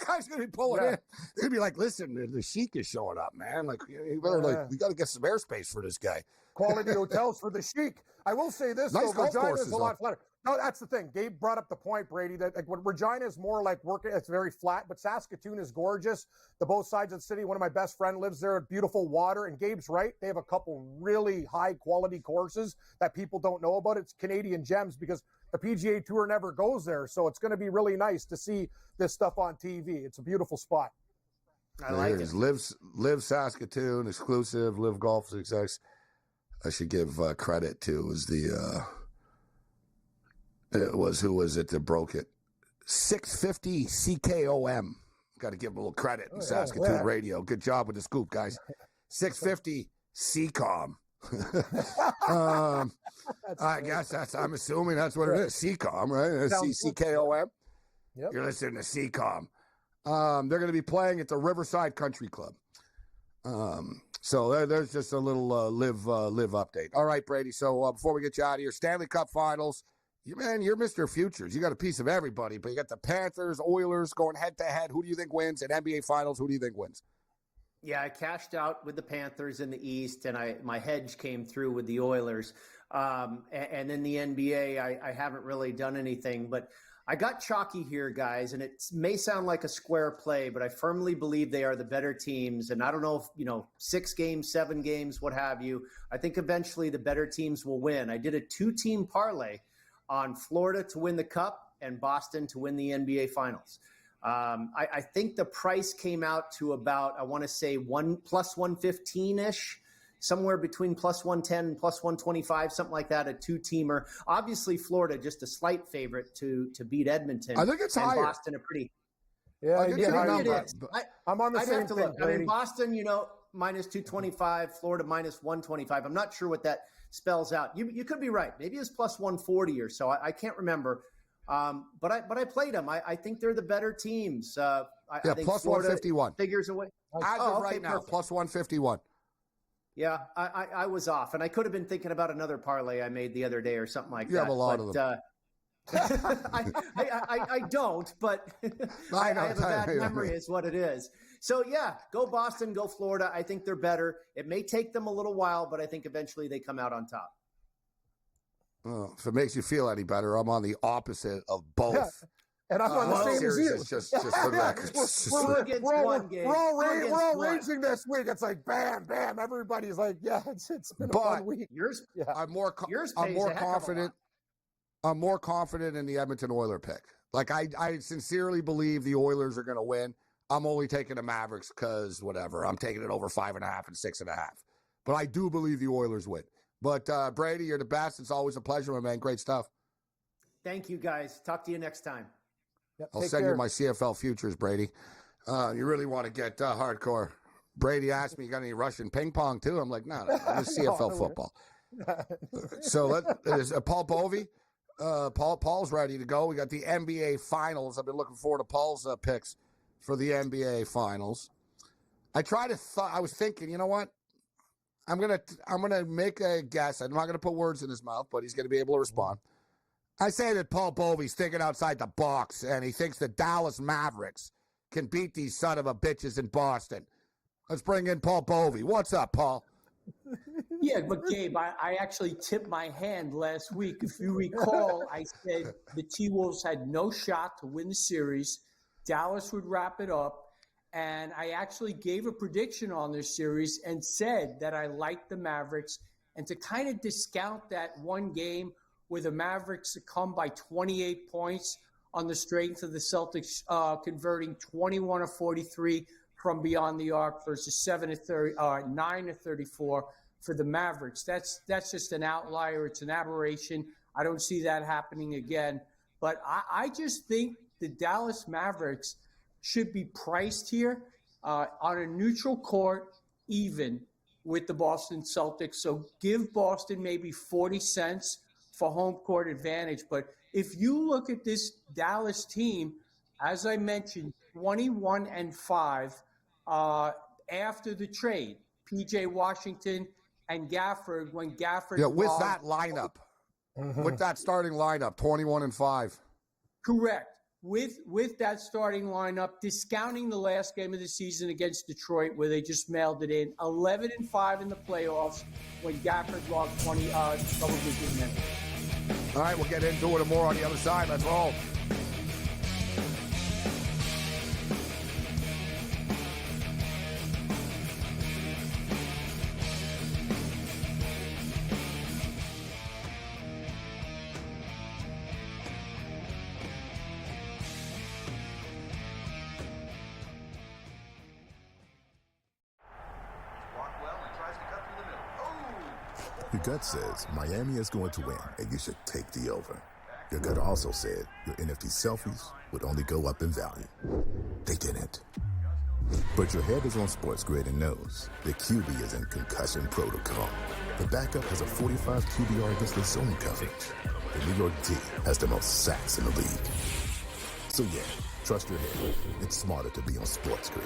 Speaker 11: guy's going to be pulling in. They're going to be like, listen, the Sheik is showing up, man. Like, you better, we got to get some airspace for this guy.
Speaker 16: Quality hotels for the Sheik. I will say this,
Speaker 11: nice
Speaker 16: though, Regina is a lot flatter. No, that's the thing. Gabe brought up the point, Brady, that like, when Regina is more like working, it's very flat, but Saskatoon is gorgeous. The both sides of the city. One of my best friends lives there, beautiful water. And Gabe's right. They have a couple really high quality courses that people don't know about. It's Canadian gems because the PGA Tour never goes there. So it's going to be really nice to see this stuff on TV. It's a beautiful spot.
Speaker 15: I like it.
Speaker 11: Live Saskatoon, exclusive, Live Golf Success. I should give credit to who was it that broke it? 650 CKOM. Got to give him a little credit in Saskatoon radio. Good job with the scoop, guys. 650 CCOM. I guess I'm assuming that's what it is. CCOM, right? CKOM. Yep. You're listening to CCOM. They're going to be playing at the Riverside Country Club. So there's just a little live update. All right, Brady. So before we get you out of here, Stanley Cup Finals. You're Mr. Futures. You got a piece of everybody, but you got the Panthers, Oilers going head to head. Who do you think wins? And NBA Finals, who do you think wins?
Speaker 15: Yeah, I cashed out with the Panthers in the East, and my hedge came through with the Oilers. And in the NBA, I haven't really done anything, but I got chalky here, guys, and it may sound like a square play, but I firmly believe they are the better teams. And I don't know if, 6 games, 7 games, what have you. I think eventually the better teams will win. I did a 2-team parlay on Florida to win the Cup and Boston to win the NBA Finals. I think the price came out to about, I want to say plus 115-ish, somewhere between plus 110 and plus 125, something like that, a 2-teamer. Obviously, Florida just a slight favorite to beat Edmonton.
Speaker 11: I think it's
Speaker 15: and
Speaker 11: higher.
Speaker 15: Boston a pretty.
Speaker 16: Yeah,
Speaker 15: it is.
Speaker 16: I'm on the same thing,
Speaker 15: look. I mean, Boston, minus 225, Florida minus 125. I'm not sure what that spells out. You could be right. Maybe it's plus 140 or so. I can't remember. But I played them. I think they're the better teams. I think
Speaker 11: plus
Speaker 15: Florida
Speaker 11: 151
Speaker 15: figures away.
Speaker 11: As of right now,
Speaker 15: perfect.
Speaker 11: plus 151.
Speaker 15: Yeah, I was off, and I could have been thinking about another parlay I made the other day or something like that.
Speaker 11: You have a lot of them.
Speaker 15: I don't, but I have a bad memory is what it is. So, yeah, go Boston, go Florida. I think they're better. It may take them a little while, but I think eventually they come out on top.
Speaker 11: Oh, if it makes you feel any better, I'm on the opposite of both.
Speaker 16: Yeah. And I'm on the same as you.
Speaker 11: Just for the record.
Speaker 16: We're all raging this week. It's like bam, bam. Everybody's like, yeah, it's been a fun week.
Speaker 11: I'm more confident. I'm more confident in the Edmonton Oiler pick. Like I sincerely believe the Oilers are going to win. I'm only taking the Mavericks because whatever. I'm taking it over 5.5 and 6.5. But I do believe the Oilers win. But Brady, you're the best. It's always a pleasure, my man. Great stuff.
Speaker 15: Thank you, guys. Talk to you next time.
Speaker 16: Yep,
Speaker 11: I'll send you my CFL futures, Brady. You really want to get hardcore. Brady asked me, you got any Russian ping pong too? I'm like, no, just CFL football. So is Paul Bovey. Paul's ready to go. We got the NBA Finals. I've been looking forward to Paul's picks for the NBA Finals. I was thinking, you know what? I'm gonna make a guess. I'm not gonna put words in his mouth, but he's gonna be able to respond. I say that Paul Bovey's thinking outside the box, and he thinks the Dallas Mavericks can beat these son of a bitches in Boston. Let's bring in Paul Bovey. What's up, Paul?
Speaker 17: Yeah, but Gabe, I actually tipped my hand last week. If you recall, I said the T-Wolves had no shot to win the series. Dallas would wrap it up. And I actually gave a prediction on this series and said that I liked the Mavericks. And to kind of discount that one game where the Mavericks succumbed by 28 points on the strength of the Celtics converting 21 of 43 from beyond the arc versus 9 of 34 for the Mavericks. That's just an outlier. It's an aberration. I don't see that happening again. But I just think the Dallas Mavericks should be priced here on a neutral court, even with the Boston Celtics. So give Boston maybe 40 cents for home court advantage. But if you look at this Dallas team, as I mentioned, 21-5 after the trade, P.J. Washington and Gafford, when Gafford...
Speaker 11: Yeah, with that lineup, with that starting lineup, 21-5.
Speaker 17: Correct. With that starting lineup, discounting the last game of the season against Detroit, where they just mailed it in, 11-5 in the playoffs when Gafford logged 20 double-digit minutes.
Speaker 11: All right, we'll get into it more on the other side. Let's roll.
Speaker 12: Your gut says Miami is going to win, and you should take the over. Your gut also said your NFT selfies would only go up in value. They didn't. But your head is on SportsGrid and knows the QB is in concussion protocol. The backup has a 45 QBR against the zone coverage. The New York D has the most sacks in the league. So yeah, trust your head. It's smarter to be on SportsGrid.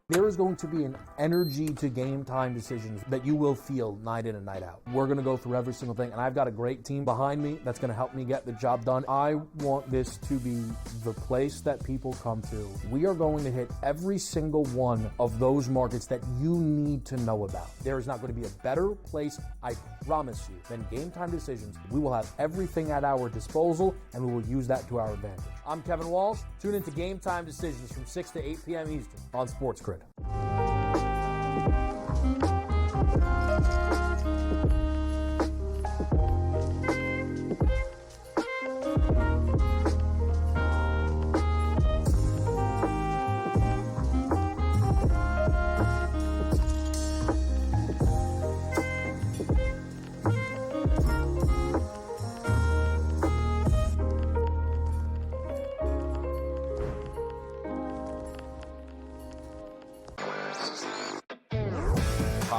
Speaker 1: There is going to be an energy to game time decisions that you will feel night in and night out. We're going to go through every single thing, and I've got a great team behind me that's going to help me get the job done. I want this to be the place that people come to. We are going to hit every single one of those markets that you need to know about. There is not going to be a better place, I promise you, than Game Time Decisions. We will have everything at our disposal, and we will use that to our advantage. I'm Kevin Walsh. Tune into Game Time Decisions from 6 to 8 p.m. Eastern on SportsGrid.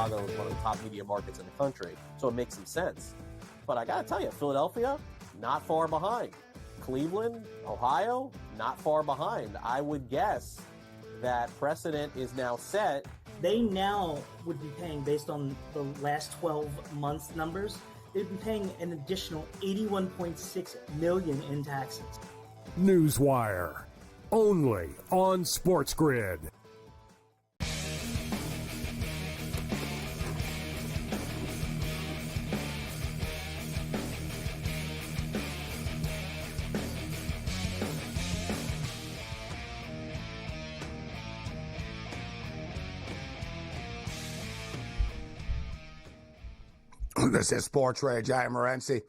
Speaker 13: Chicago is one of the top media markets in the country, so it makes some sense. But I gotta tell you, Philadelphia, not far behind. Cleveland, Ohio, not far behind. I would guess that precedent is now set.
Speaker 14: They now would be paying, based on the last 12 months numbers, they'd be paying an additional $81.6 million in taxes.
Speaker 2: Newswire, only on SportsGrid.
Speaker 11: This is SportsRage. I am Morency.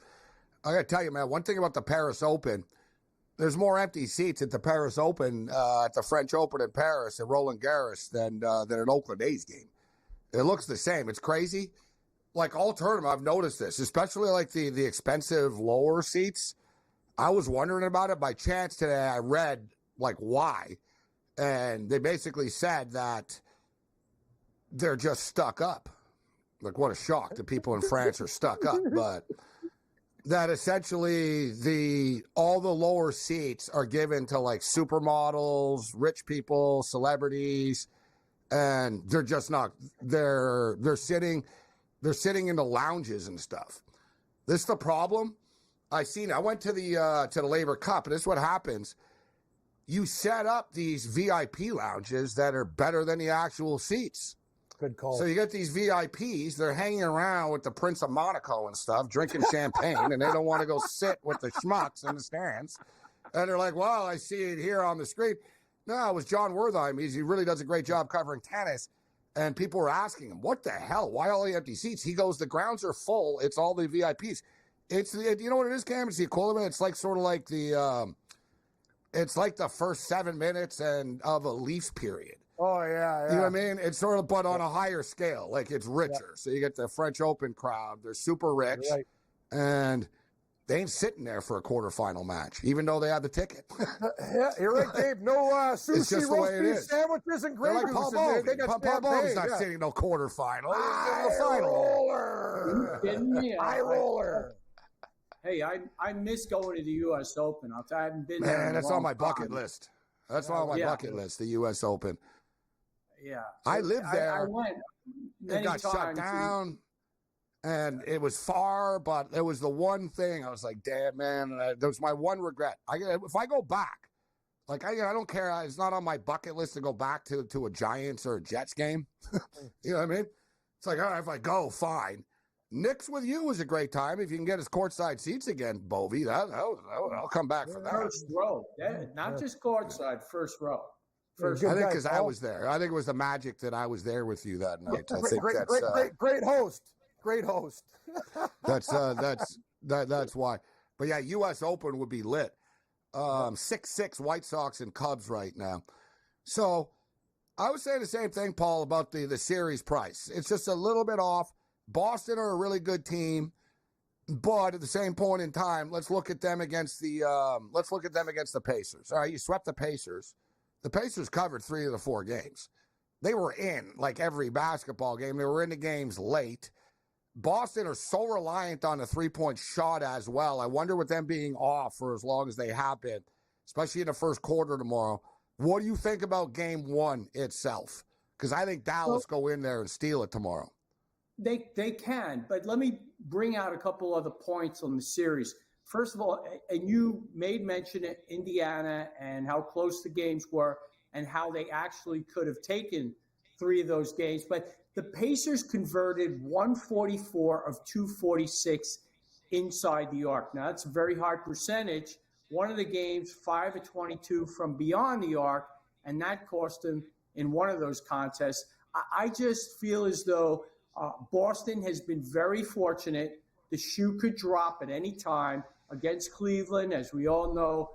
Speaker 11: I got to tell you, man, one thing about the Paris Open, there's more empty seats at the Paris Open, at the French Open in Paris at Roland Garros than an Oakland A's game. It looks the same. It's crazy. Like all tournament, I've noticed this, especially like the expensive lower seats. I was wondering about it. By chance today, I read like why. And they basically said that they're just stuck up. Like, what a shock that people in France are stuck up. But that essentially all the lower seats are given to like supermodels, rich people, celebrities, and they're just not. They're sitting in the lounges and stuff. This is the problem. I went to the Labor Cup, and this is what happens. You set up these VIP lounges that are better than the actual seats.
Speaker 16: Good call.
Speaker 11: So you get these VIPs, they're hanging around with the Prince of Monaco and stuff, drinking champagne, and they don't want to go sit with the schmucks in the stands. And they're like, well, I see it here on the screen. No, it was John Wertheim. He really does a great job covering tennis. And people were asking him, what the hell? Why all the empty seats? He goes, the grounds are full. It's all the VIPs. You know what it is, Cam? It's the equivalent. It's like sort of like it's like the first 7 minutes of a Leafs period.
Speaker 16: Oh, yeah.
Speaker 11: You know what I mean? It's sort of, but on a higher scale. Like, it's richer. Yeah. So you get the French Open crowd. They're super rich. Right. And they ain't sitting there for a quarterfinal match, even though they have the ticket.
Speaker 16: Yeah, you're right, Dave. No sushi, roast beef sandwiches, and gravy.
Speaker 11: Like Paul Bowman's not sitting no quarterfinal.
Speaker 16: Eye roller.
Speaker 17: Hey, I miss going to the U.S. Open. I haven't been there.
Speaker 11: Man, that's on my bucket list. That's on my bucket list, the U.S. Open.
Speaker 17: Yeah.
Speaker 11: I lived there.
Speaker 17: I went.
Speaker 11: It got shut down, and it was far, but it was the one thing I was like, damn, man. That was my one regret. If I go back, like, I don't care. It's not on my bucket list to go back to a Giants or a Jets game. You know what I mean? It's like, all right, if I go, fine. Knicks with you was a great time. If you can get his courtside seats again, Bovey, I'll come back for that.
Speaker 17: First row. Not just courtside, first row.
Speaker 11: I think because I was there. I think it was the magic that I was there with you that night. I think
Speaker 16: great host. Great host.
Speaker 11: That's why. But yeah, U.S. Open would be lit. 6-6 White Sox and Cubs right now. So I was saying the same thing, Paul, about the series price. It's just a little bit off. Boston are a really good team, but at the same point in time, let's look at them against the Pacers. All right, you swept the Pacers. The Pacers covered 3 of the 4 games. They were in like every basketball game. They were in the games late. Boston are so reliant on the 3-point shot as well. I wonder with them being off for as long as they have been, especially in the first quarter tomorrow. What do you think about game 1 itself? Because I think Dallas go in there and steal it tomorrow.
Speaker 17: They can, but let me bring out a couple other points on the series. First of all, and you made mention of Indiana and how close the games were and how they actually could have taken 3 of those games. But the Pacers converted 144 of 246 inside the arc. Now, that's a very high percentage. One of the games, 5 of 22 from beyond the arc, and that cost them in one of those contests. I just feel as though Boston has been very fortunate. The shoe could drop at any time against Cleveland. As we all know,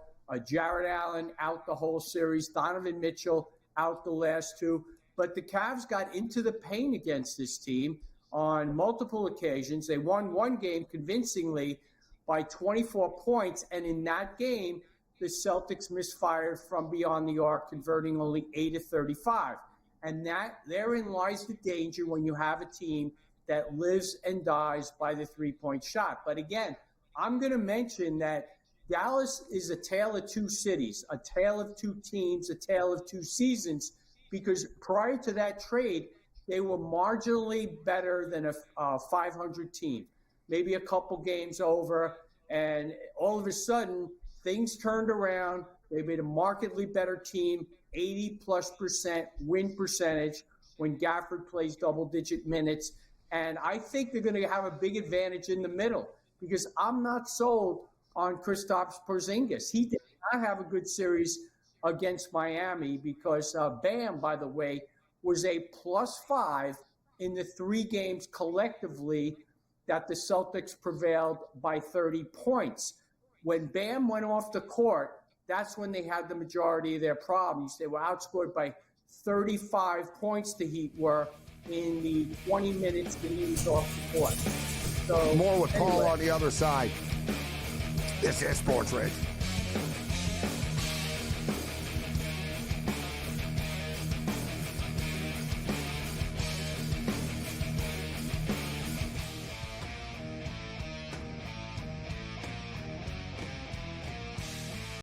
Speaker 17: Jared Allen out the whole series, Donovan Mitchell out the last 2. But the Cavs got into the paint against this team on multiple occasions. They won one game convincingly by 24 points. And in that game, the Celtics misfired from beyond the arc, converting only 8 of 35. And therein lies the danger when you have a team that lives and dies by the 3-point shot. But again, I'm going to mention that Dallas is a tale of 2 cities, a tale of 2 teams, a tale of 2 seasons, because prior to that trade, they were marginally better than a 500 team, maybe a couple games over, and all of a sudden, things turned around. They made a markedly better team, 80+% win percentage when Gafford plays double-digit minutes. And I think they're going to have a big advantage in the middle because I'm not sold on Kristaps Porzingis. He did not have a good series against Miami because Bam, by the way, was a +5 in the 3 games collectively that the Celtics prevailed by 30 points. When Bam went off the court, that's when they had the majority of their problems. They were outscored by 35 points, the Heat were, in the 20 minutes that he was off the court. So,
Speaker 11: more with Paul on the other side. This is SportsRage.